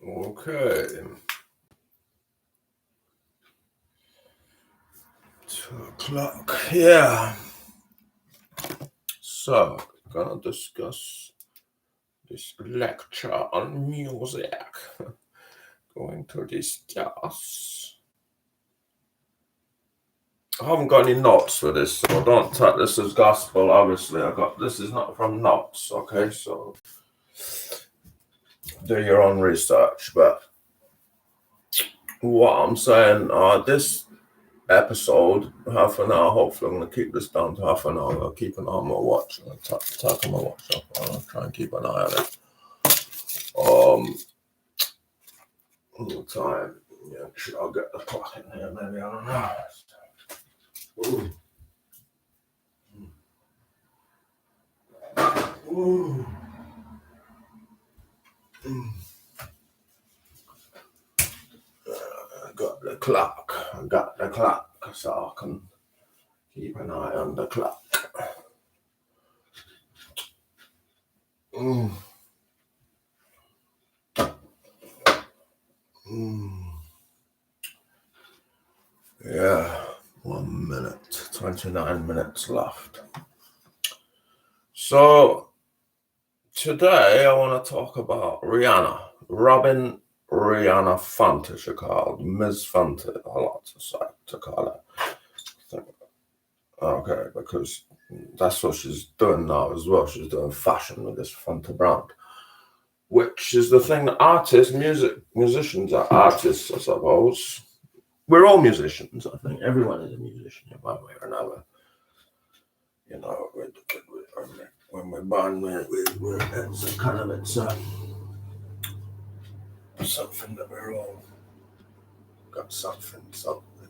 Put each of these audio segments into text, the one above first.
Okay. 2 o'clock. Yeah. So, gonna discuss this lecture on music. Going to discuss. I haven't got any notes for this, so don't take this as gospel. Obviously, this is not from notes. Okay, so do your own research. But what I'm saying, this episode, half an hour. Hopefully, I'm gonna keep this down to half an hour. I'll keep an eye on my watch. I'll talk on my watch. I'll try and keep an eye on it. Time. Yeah, sure, I'll get the clock in here. Maybe I don't know. Ooh. Ooh. I got the clock, so I can keep an eye on the clock. Mm. Mm. Yeah, 1 minute, 29 minutes left. So today I want to talk about Rihanna, Rihanna Fanta, she called Ms. Fanta. I like to call her. Okay, because that's what she's doing now as well. She's doing fashion with this Fanta brand, which is the thing that musicians are artists, I suppose. We're all musicians, I think. Everyone is a musician in one way or another. You know, when we're born, it's something that we're all got something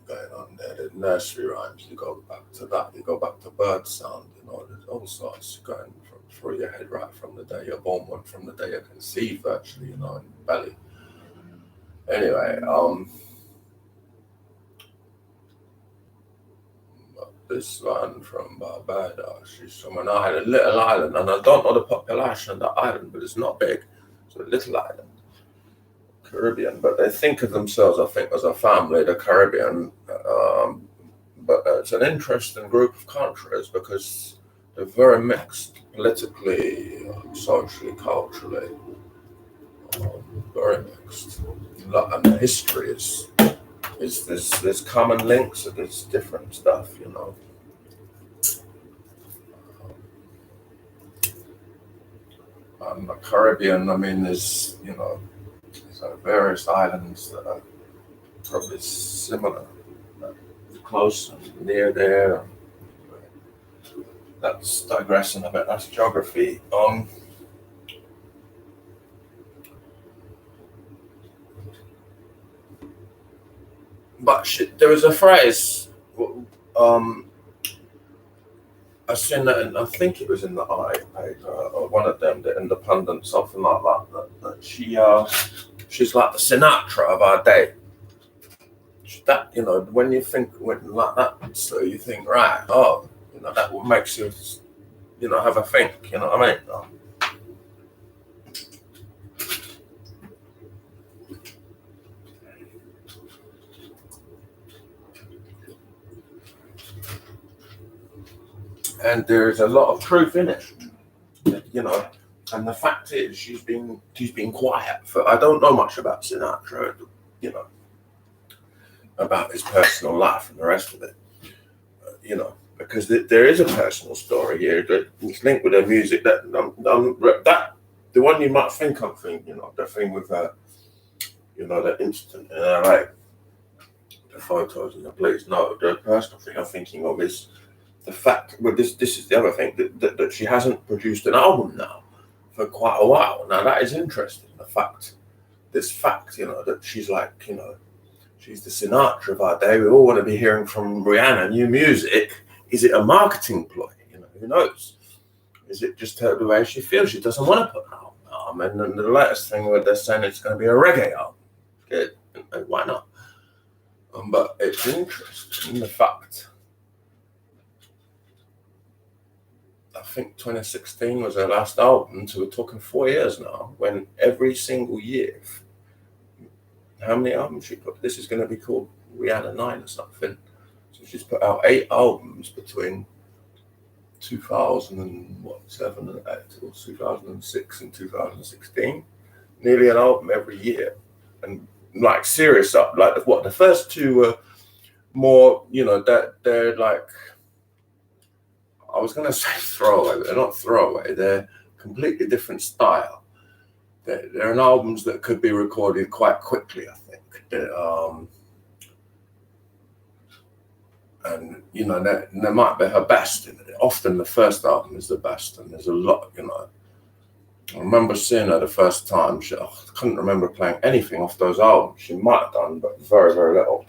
going on there. The nursery rhymes, you go back to that, you go back to bird sound, there's all sorts going through your head right from the day you're born, from the day you're conceived, virtually, in the belly. Anyway, this one from Barbados, she's from an island, little island, and I don't know the population of the island, but it's not big. It's a little island. Caribbean, but they think of themselves, I think, as a family, the Caribbean. But it's an interesting group of countries because they're very mixed politically, socially, culturally. Very mixed. And the history is there's common links, and there's different stuff, And the Caribbean, I mean, there's various islands that are probably similar, close and near there. That's digressing a bit. That's geography. But there was a phrase. I seen that, and I think it was in the I paper or one of them, the Independent, something like that. That she's like the Sinatra of our day. That when you think like that, so you think, right? Oh, that what makes you have a think. You know what I mean? And there's a lot of truth in it, And the fact is, she's been quiet for. I don't know much about Sinatra, about his personal life and the rest of it, because there is a personal story here that is linked with her music. That the one you might think I'm thinking, the thing with the incident in LA, the photos and the police. No, the personal thing I'm thinking of is the fact. Well, this is the other thing that she hasn't produced an album now for quite a while. Now that is interesting. This fact, that she's like, she's the Sinatra of our day. We all want to be hearing from Rihanna new music. Is it a marketing ploy? Who knows? Is it just her the way she feels? She doesn't want to put an album. And then the latest thing where they're saying it's going to be a reggae album. Good. And why not? But it's interesting, the fact. I think 2016 was her last album, so we're talking 4 years now, when every single year how many albums she put. This is going to be called Rihanna 9 or something. So she's put out 8 albums between 2007 and 8, or 2006 and 2016. Nearly an album every year, and like serious up. Like what the first two were more, that they're like, I was gonna say throwaway, but they're not throwaway. They're completely different style. They're albums that could be recorded quite quickly, I think. And they might be her best. Often the first album is the best, and there's a lot. I remember seeing her the first time. I couldn't remember playing anything off those albums. She might have done, but very, very little.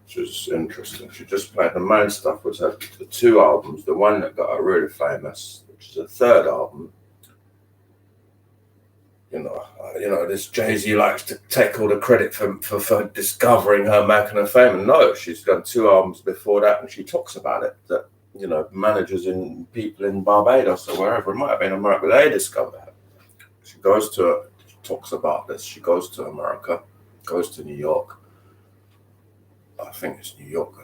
Which was interesting. She just played the main stuff, was the 2 albums. The one that got her really famous, which is the 3rd album. This Jay-Z likes to take all the credit for discovering her, making her famous. No, she's done 2 albums before that, and she talks about it. That managers and people in Barbados or wherever, it might have been America, they discover her. She talks about this. She goes to America, goes to New York. I think it's New York.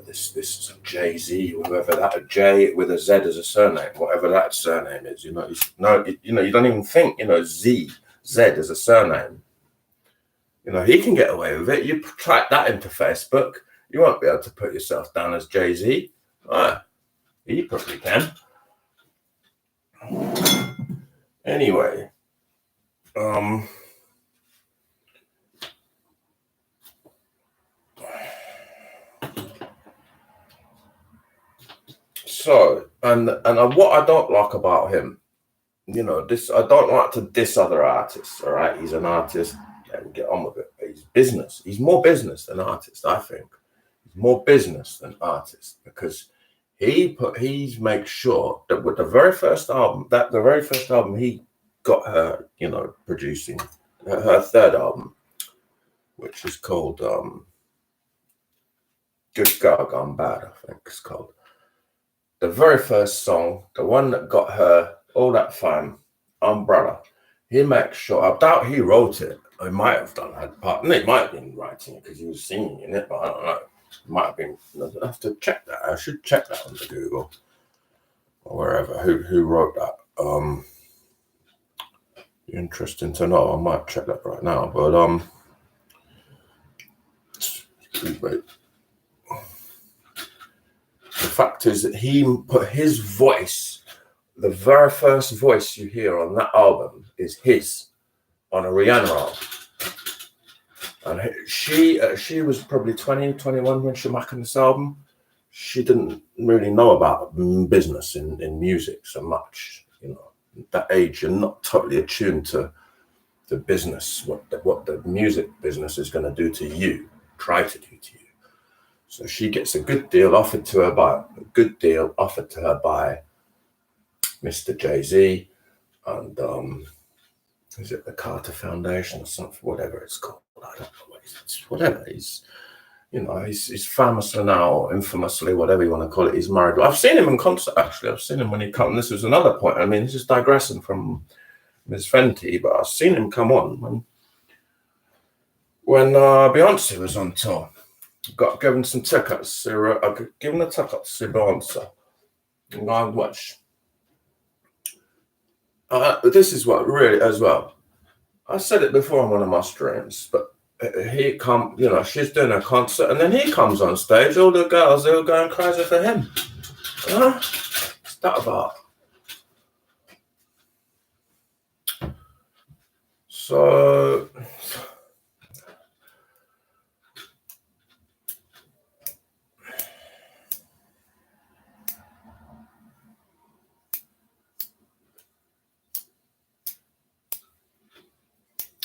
This is Jay-Z, whoever that, a J with a Z as a surname, whatever that surname is. You don't even think, Z as a surname. He can get away with it. You type that into Facebook, you won't be able to put yourself down as Jay-Z. He probably can. Anyway, so and what I don't like about him, I don't like to diss other artists. All right, he's an artist and get on with it. He's business. He's more business than artist, I think. He's more business than artist because he's make sure that with the very first album he got her, producing her 3rd album, which is called Good Girl Gone Bad, I think it's called. The very first song, the one that got her all that fame, Umbrella, he makes sure, I doubt he wrote it. He might have done that part. He might have been writing it because he was singing in it, but I don't know. It might have been. I have to check that. I should check that on the Google or wherever. Who wrote that? Interesting to know. I might check that right now. But the fact is that he put his voice, the very first voice you hear on that album is his, on a Rihanna album. And she was probably 20, 21 when she was making this album. She didn't really know about business in music so much. At that age, you're not totally attuned to the business, what the music business is going to do to you, try to do to you. So she gets a good deal offered to her by Mr. Jay-Z and is it the Carter Foundation or something, whatever it's called. I don't know what whatever. He's famously now, infamously, whatever you want to call it. He's married. I've seen him in concert, actually. I've seen him when he come. This was another point. I mean, this is digressing from Ms. Fenty, but I've seen him come on when Beyonce was on tour. Got given some tickets. I could give him the tickets to Beyonce. And go and watch. This is what really, as well. I said it before on one of my streams, but he she's doing a concert, and then he comes on stage. All the girls, they're going crazy for him. What's that about? So,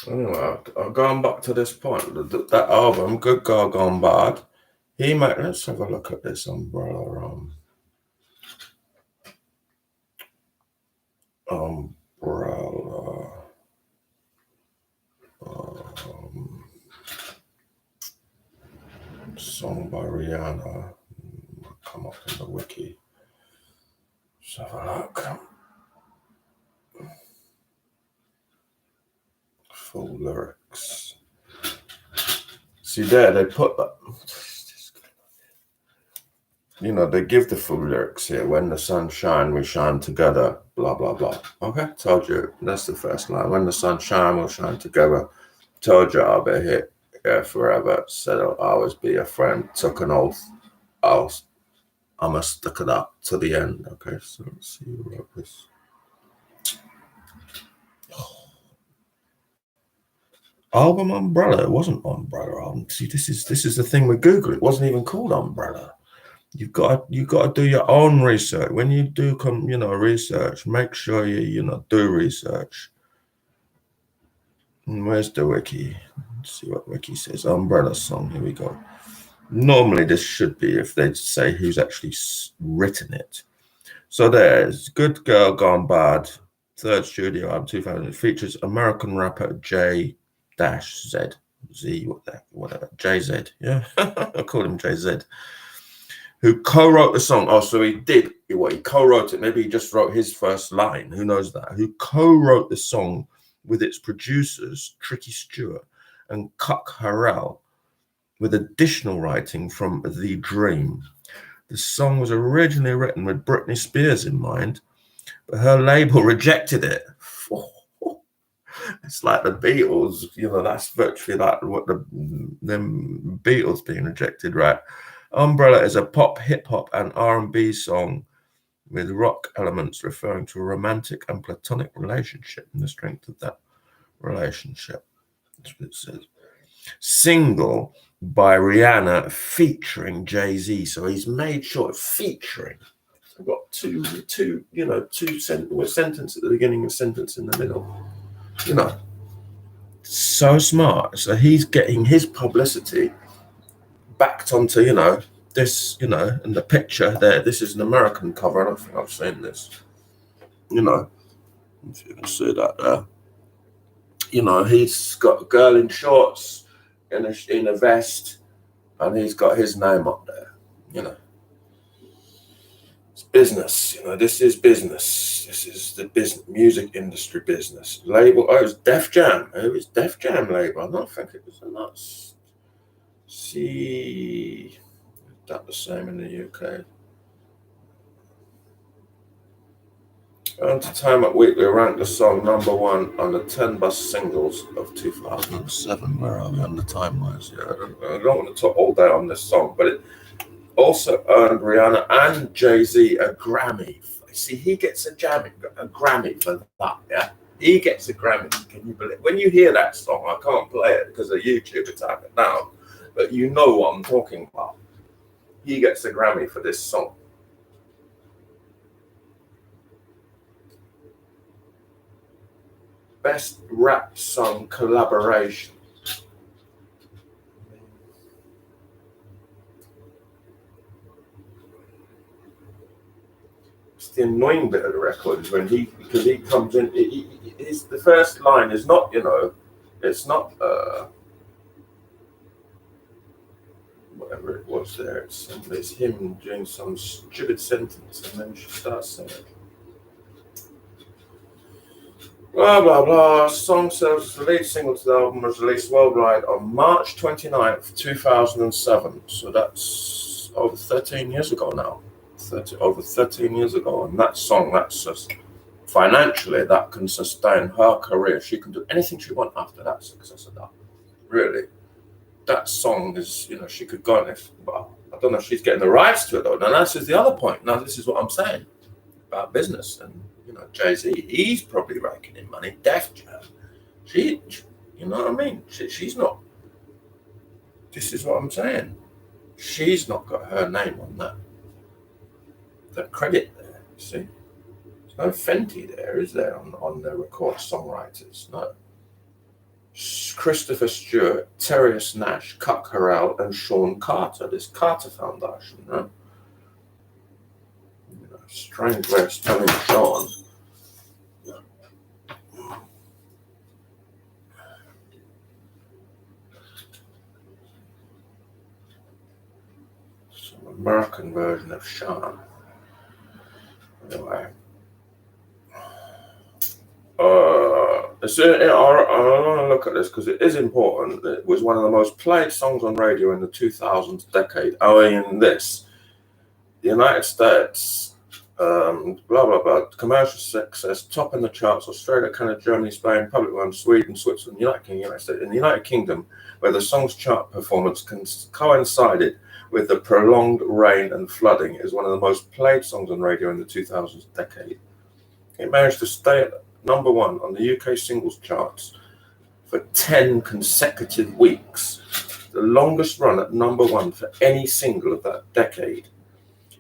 anyway, going back to this point, that album, Good Girl Gone Bad, let's have a look at this Umbrella. Song by Rihanna. Come up in the wiki. Let's have a look. Full lyrics. See there, they put that. You know, they give the full lyrics here. When the sun shine, we shine together. Blah blah blah. Okay, told you. That's the first line. When the sun shine, we'll shine together. Told you I'll be here forever. Said I'll always be a friend. Took an oath. I'm gonna stick it up to the end. Okay, so let's see who wrote this. Album Umbrella. It wasn't Umbrella album. See, this is the thing with Google. It wasn't even called Umbrella. You've got to do your own research. When you do research, make sure you do research. And where's the wiki? Let's see what wiki says. Umbrella song. Here we go. Normally this should be if they say who's actually written it. So there's Good Girl Gone Bad, third studio album 2000. It features American rapper J-Z, whatever, JZ. Yeah, I call him JZ. Who co-wrote the song. Oh, so he co-wrote it. Maybe he just wrote his first line. Who knows that? Who co-wrote the song with its producers, Tricky Stewart and Cuck Harrell, with additional writing from The Dream. The song was originally written with Britney Spears in mind, but her label rejected it. It's like the Beatles, that's virtually like what them Beatles being rejected, right? Umbrella is a pop, hip-hop, and R&B song with rock elements referring to a romantic and platonic relationship and the strength of that relationship. That's what it says. Single by Rihanna featuring Jay-Z. So he's made sure featuring. I've got two sentences at the beginning and sentence in the middle. So smart. So he's getting his publicity backed onto, this, and the picture there. This is an American cover. I don't think I've seen this. If you can see that there. He's got a girl in shorts in a vest, and he's got his name up there. It's business. This is business. This is the business, music industry business. Label. Oh, it was Def Jam. It was Def Jam label. I don't think it was a nuts. See, is that the same in the UK? Entertainment Weekly ranked the song #1 on the 10 best singles of 2007. Where are we on the time-wise? Yeah, I don't want to talk all day on this song, but it also earned Rihanna and Jay-Z a Grammy. See, he gets a Grammy for that, yeah? He gets a Grammy. Can you believe? When you hear that song, I can't play it because of YouTube, it's out now, but you know what I'm talking about. He gets a Grammy for this song. Best rap song collaboration. It's the annoying bit of the record is because he comes in. The first line is not, it's not whatever it was there. It's him doing some stupid sentence, and then she starts singing. Blah, blah, blah. Song serves as the lead single to the album, was released worldwide on March 29th, 2007. So that's over 13 years ago now. Over 13 years ago. And that song, that's just financially, that can sustain her career. She can do anything she wants after that success of that. Really. That song is, she could go on it. But I don't know if she's getting the rights to it, though. Now, this is the other point. Now, this is what I'm saying about business and Jay-Z, he's probably raking in money. Def Jam, she you know what I mean? She's not. This is what I'm saying. She's not got her name on that credit there. See, there's no Fenty there, is there, on the record songwriters? No. Christopher Stewart, Terrius Nash, Cuck Harrell, and Sean Carter. This Carter Foundation, right? Strange way of spelling Sean. Some American version of Sean. Anyway. I want to look at this because it is important. It was one of the most played songs on radio in the 2000s decade. Owing this, the United States, blah blah blah, commercial success, top in the charts. Australia, Canada, Germany, Spain, public one, Sweden, Switzerland, United Kingdom, United States. In the United Kingdom, where the song's chart performance coincided with the prolonged rain and flooding, it is one of the most played songs on radio in the 2000s decade. It managed to stay at number one on the UK singles charts for 10 consecutive weeks, the longest run at number one for any single of that decade,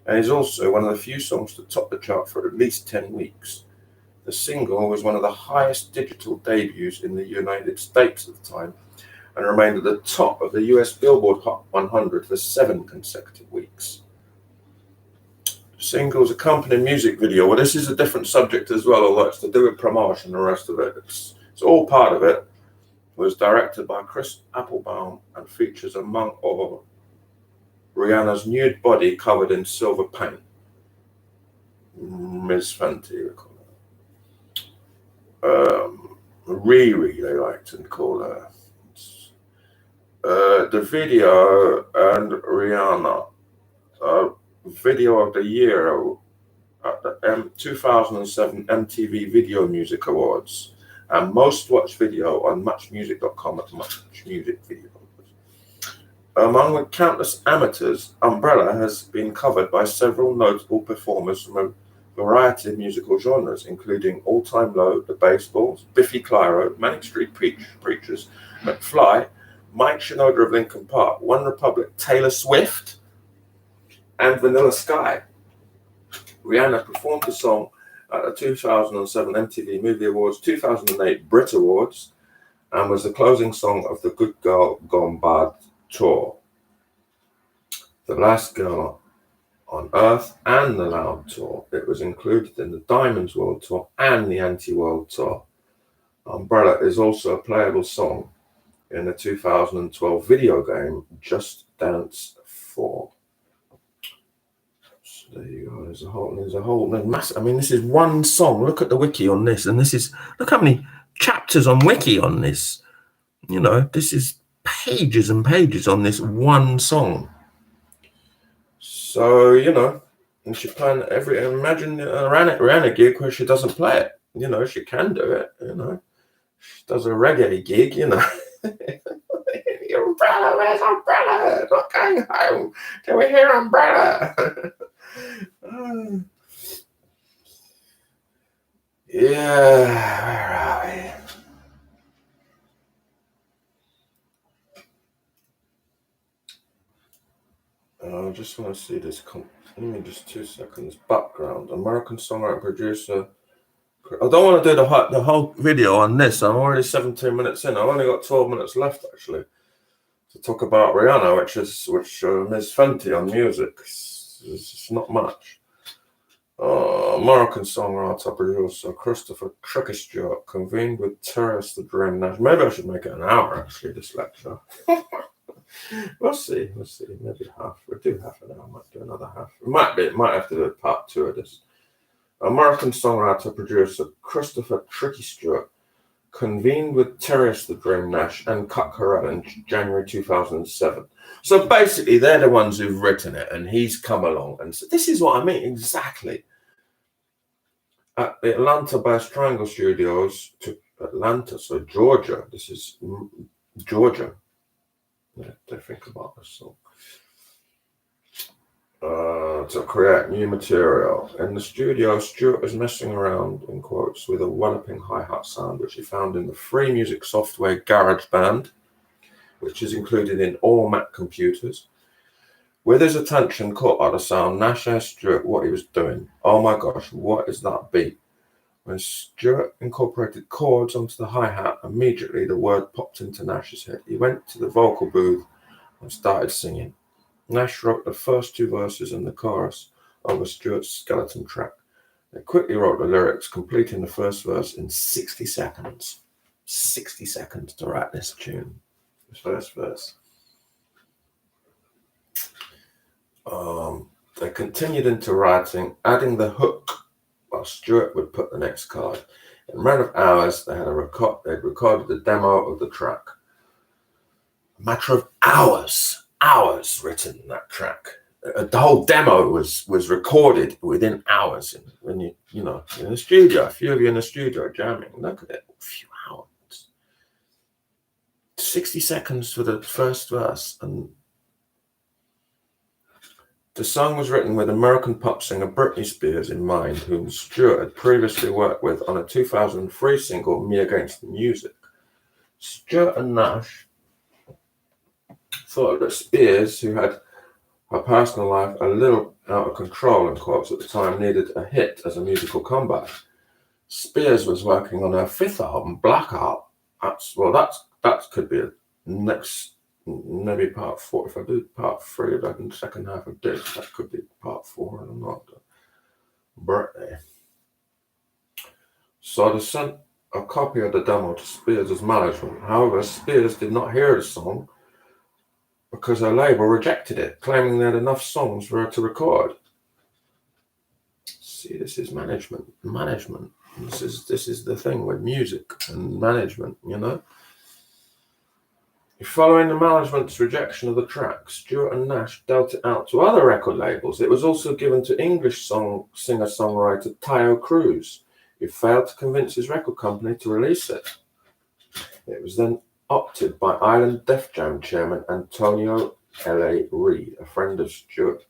and is also one of the few songs to top the chart for at least 10 weeks. The single was one of the highest digital debuts in the United States at the time and remained at the top of the US Billboard Hot 100 for 7 consecutive weeks. Singles accompanying music video. Well, this is a different subject as well, although it's to do with promotion and the rest of it. It's all part of it. It was directed by Chris Applebaum and features, among all, Rihanna's nude body covered in silver paint. Ms. Fenty, we call her. Riri, they like to call her. The video and Rihanna. Video of the year at the 2007 MTV Video Music Awards and most watched video on muchmusic.com at Much Music Video. Among the countless amateurs, Umbrella has been covered by several notable performers from a variety of musical genres, including All Time Low, The Baseballs, Biffy Clyro, Manic Street Preachers, McFly, Mike Shinoda of Linkin Park, One Republic, Taylor Swift, and Vanilla Sky. Rihanna performed the song at the 2007 MTV Movie Awards, 2008 Brit Awards, and was the closing song of the Good Girl Gone Bad tour. The Last Girl on Earth and the Loud tour. It was included in the Diamonds World Tour and the Anti-World Tour. Umbrella is also a playable song in the 2012 video game Just Dance 4. There you go. There's a whole massive. I mean, this is one song. Look at the wiki on this, and look how many chapters on wiki on this. You know, this is pages and pages on this one song. So you know, and she playing imagine a Rihanna gig where she doesn't play it. You know, she can do it. You know, she does a reggae gig. You know. Umbrella, where's Umbrella? Not going home. Can we hear Umbrella? Yeah, where are we? I just want to see this. Give me just 2 seconds. Background. American songwriter, producer. I don't want to do the whole video on this. I'm already 17 minutes in. I've only got 12 minutes left actually to talk about Rihanna, which Ms. Fenty on music. It's not much. American songwriter, producer Christopher Tricky Stewart convened with Terrace the Dream Nash. Maybe I should make it an hour actually, this lecture. We'll see. Maybe half. We'll do half an hour. I might do another half. It might have to do part 2 of this. American songwriter, producer Christopher Tricky Stewart convened with Terrace the Dream Nash and Cut Corral in January 2007. So basically, they're the ones who've written it, and he's come along and said, "This is what I mean exactly." At the Atlanta-based Triangle Studios to Atlanta, so Georgia. This is Georgia. Yeah, they think about this song. To create new material. In the studio, Stewart was messing around, in quotes, with a walloping hi-hat sound, which he found in the free music software GarageBand, which is included in all Mac computers. With his attention caught by the sound, Nash asked Stewart what he was doing. "Oh my gosh, what is that beat?" When Stewart incorporated chords onto the hi-hat, immediately the word popped into Nash's head. He went to the vocal booth and started singing. Nash wrote the first 2 verses and the chorus over Stewart's skeleton track. They quickly wrote the lyrics, completing the first verse in 60 seconds. 60 seconds to write this tune, the first verse. They continued into writing, adding the hook while Stewart would put the next card. In a matter of hours, they'd recorded the demo of the track. A matter of hours written that track. The whole demo was recorded within hours. When you know, in the studio, a few of you in the studio jamming, look at it, a few hours. 60 seconds for the first verse, and the song was written with American pop singer Britney Spears in mind, whom Stewart had previously worked with on a 2003 single, Me Against the Music. Stewart and Nash thought that Spears, who had her personal life a little out of control, in quotes, at the time, needed a hit as a musical comeback. Spears was working on her fifth album, Blackout. That could be a next, maybe part 4. If I do part 3 of that in the second half of this, that could be part 4. I don't know. Birthday. So they sent a copy of the demo to Spears' management. However, Spears did not hear the song because her label rejected it, claiming they had enough songs for her to record. See, this is management. This is the thing with music and management, you know. Following the management's rejection of the track, Stewart and Nash dealt it out to other record labels. It was also given to English singer-songwriter Taio Cruz, who failed to convince his record company to release it. It was then opted by Island Def Jam chairman Antonio L.A. Reid, a friend of Stewart,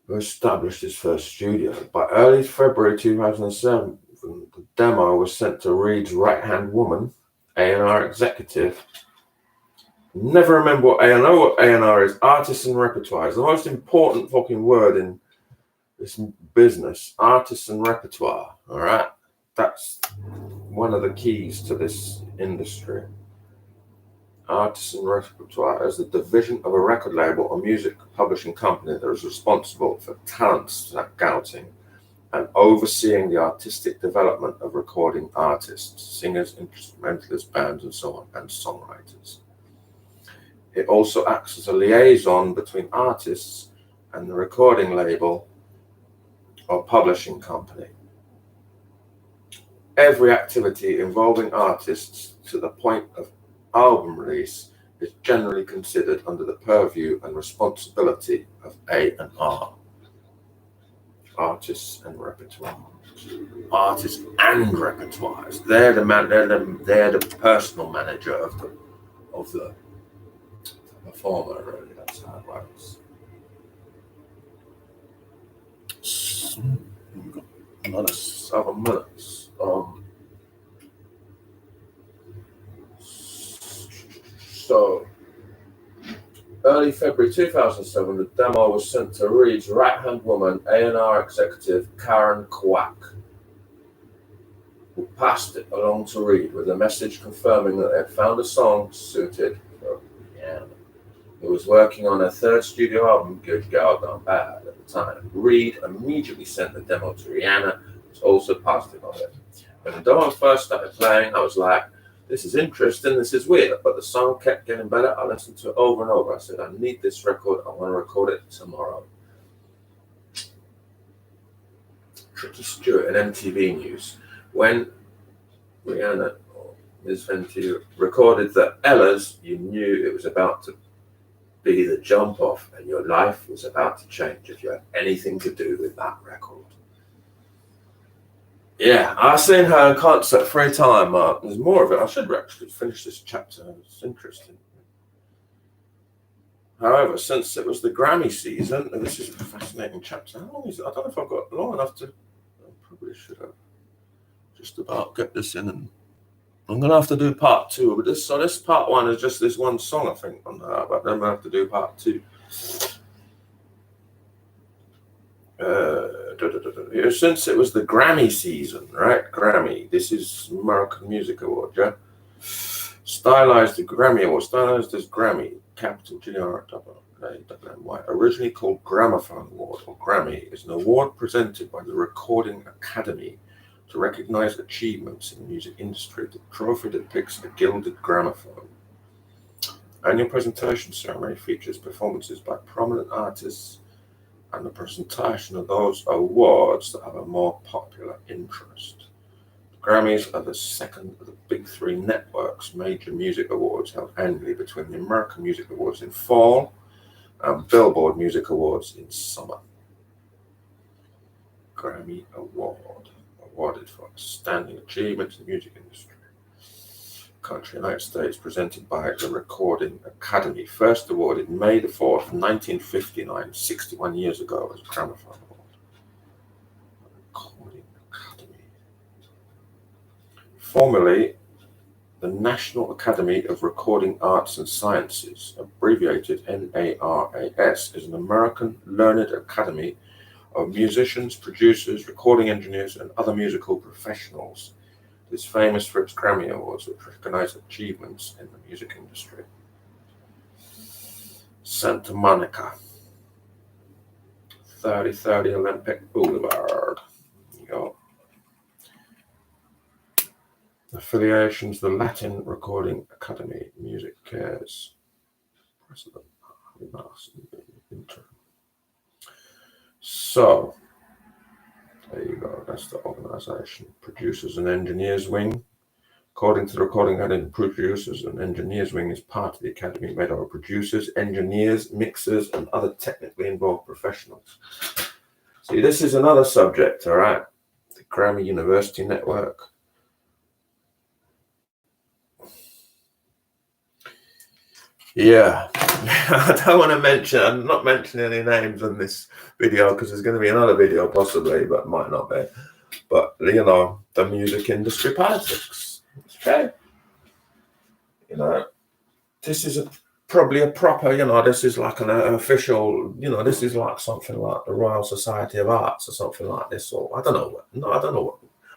who established his first studio. By early February 2007, the demo was sent to Reid's right-hand woman, A&R executive. Never remember what A&R is. Artists and repertoire. It's the most important fucking word in this business. Artists and repertoire. All right, that's one of the keys to this industry. Artists and repertoire as the division of a record label or music publishing company that is responsible for talent scouting and overseeing the artistic development of recording artists, singers, instrumentalists, bands, and so on, and songwriters. It also acts as a liaison between artists and the recording label or publishing company. Every activity involving artists to the point of album release is generally considered under the purview and responsibility of A&R. Artists and repertoire. Artists and repertoires. They're the personal manager of the performer. Really, that's how it works. We've got another 7 minutes. So, early February 2007, the demo was sent to Reid's right-hand woman, A&R executive Karen Kwak, who passed it along to Reid with a message confirming that they had found a song suited for Rihanna, who was working on her third studio album, Good Girl Gone Bad, at the time. Reid immediately sent the demo to Rihanna, who also passed it on it. When the demo first started playing, I was like, this is interesting, this is weird, but the song kept getting better. I listened to it over and over. I said, I need this record, I want to record it tomorrow. Tricky Stewart in MTV News. When Rihanna, or Ms. Fenty, recorded the Ellas, you knew it was about to be the jump off and your life was about to change if you had anything to do with that record. Yeah, I've seen her in concert 3 times. There's more of it. I should actually finish this chapter. It's interesting. However, since it was the Grammy season, and this is a fascinating chapter. How long is it? I don't know if I've got long enough to. I probably should have just about get this in, and I'm gonna have to do part 2 of this. So this part 1 is just this one song, I think, on that, but then I have to do part 2. Since it was the Grammy season, right? Grammy. This is American Music Award, yeah? Stylized as Grammy, capital G-R-A-M-Y, originally called Gramophone Award, or Grammy, is an award presented by the Recording Academy to recognize achievements in the music industry. The trophy depicts a gilded gramophone. Annual presentation ceremony features performances by prominent artists and the presentation of those awards that have a more popular interest. The Grammys are the second of the big three networks' major music awards held annually between the American Music Awards in fall and Billboard Music Awards in summer. Grammy Award, awarded for outstanding achievements in the music industry. Country, United States, presented by the Recording Academy, first awarded May the 4th, 1959, 61 years ago, as a Gramophone Award. Recording Academy. Formerly, the National Academy of Recording Arts and Sciences, abbreviated NARAS, is an American learned academy of musicians, producers, recording engineers, and other musical professionals. It is famous for its Grammy Awards, which recognize achievements in the music industry. Santa Monica, 3030 Olympic Boulevard. There you go. Affiliations: the Latin Recording Academy, Music Cares. President interim. So, there you go, that's the organization. Producers and Engineers Wing. According to the Recording Academy, Producers and Engineers Wing is part of the Academy made up of producers, engineers, mixers, and other technically involved professionals. See, this is another subject, all right? The Grammy University Network. Yeah, I don't want to mention, I'm not mentioning any names on this video because there's going to be another video possibly, but might not be. But, you know, the music industry politics. Okay. You know, this is probably a proper, you know, this is like an official, you know, this is like something like the Royal Society of Arts or something like this, or I don't know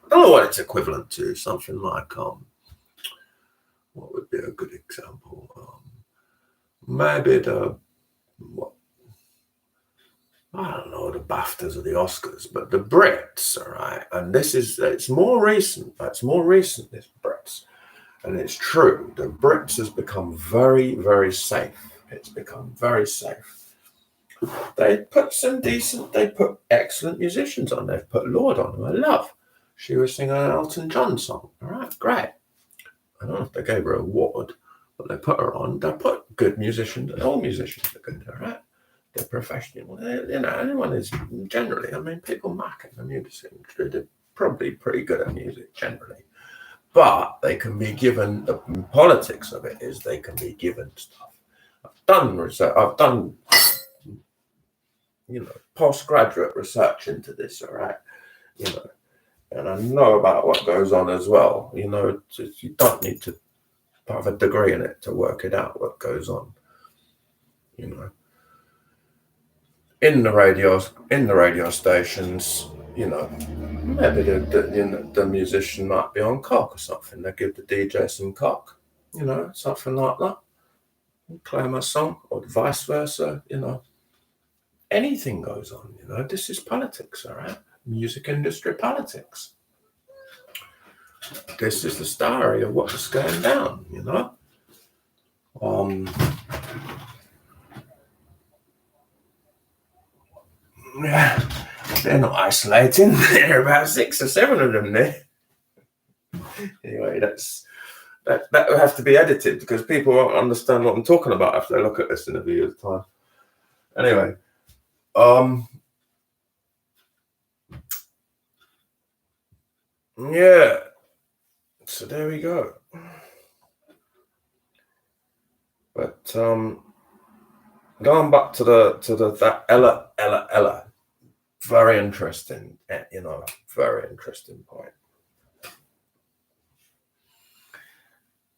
what it's equivalent to. Something like, what would be a good example? Maybe I don't know, the BAFTAs or the Oscars, but the Brits, all right? And it's more recent, this Brits. And it's true, the Brits has become very, very safe. It's become very safe. They put excellent musicians on. They've put Lord on, who I love. She was singing an Elton John song, all right? Great. I don't know if they gave her an award, but they put her on. They put good musicians, and all musicians are good, all right? They're professional. You know, anyone is generally, I mean, people market the music industry, they're probably pretty good at music generally. But they can be given, the politics of it is they can be given stuff. I've done research, I've done, you know, postgraduate research into this, all right? You know, and I know about what goes on as well. You know, you don't need to have a degree in it to work it out what goes on. You know, in the radio stations, you know, maybe the musician might be on cock or something. They give the DJ some cock, you know, something like that. Claim a song, or vice versa, you know. Anything goes on, you know. This is politics, all right? Music industry politics. This is the story of what's going down, you know. They're not isolating. There are about 6 or 7 of them there. Anyway, that will have to be edited because people won't understand what I'm talking about if they look at this in a few years' time. Anyway, yeah. So there we go. But going back to that Ella. Very interesting, you know, very interesting point.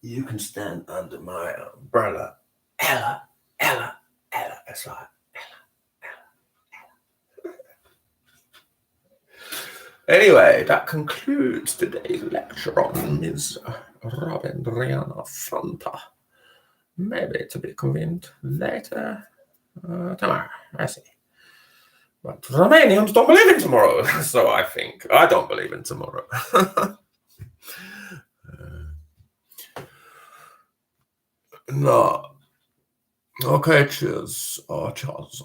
You can stand under my umbrella, Ella. It's like Ella. Anyway, that concludes today's lecture on Ms. Robin Rihanna Fanta. Maybe to be convened later tomorrow. I see. But Romanians don't believe in tomorrow, so I think. I don't believe in tomorrow. No. Okay, cheers. Cheers.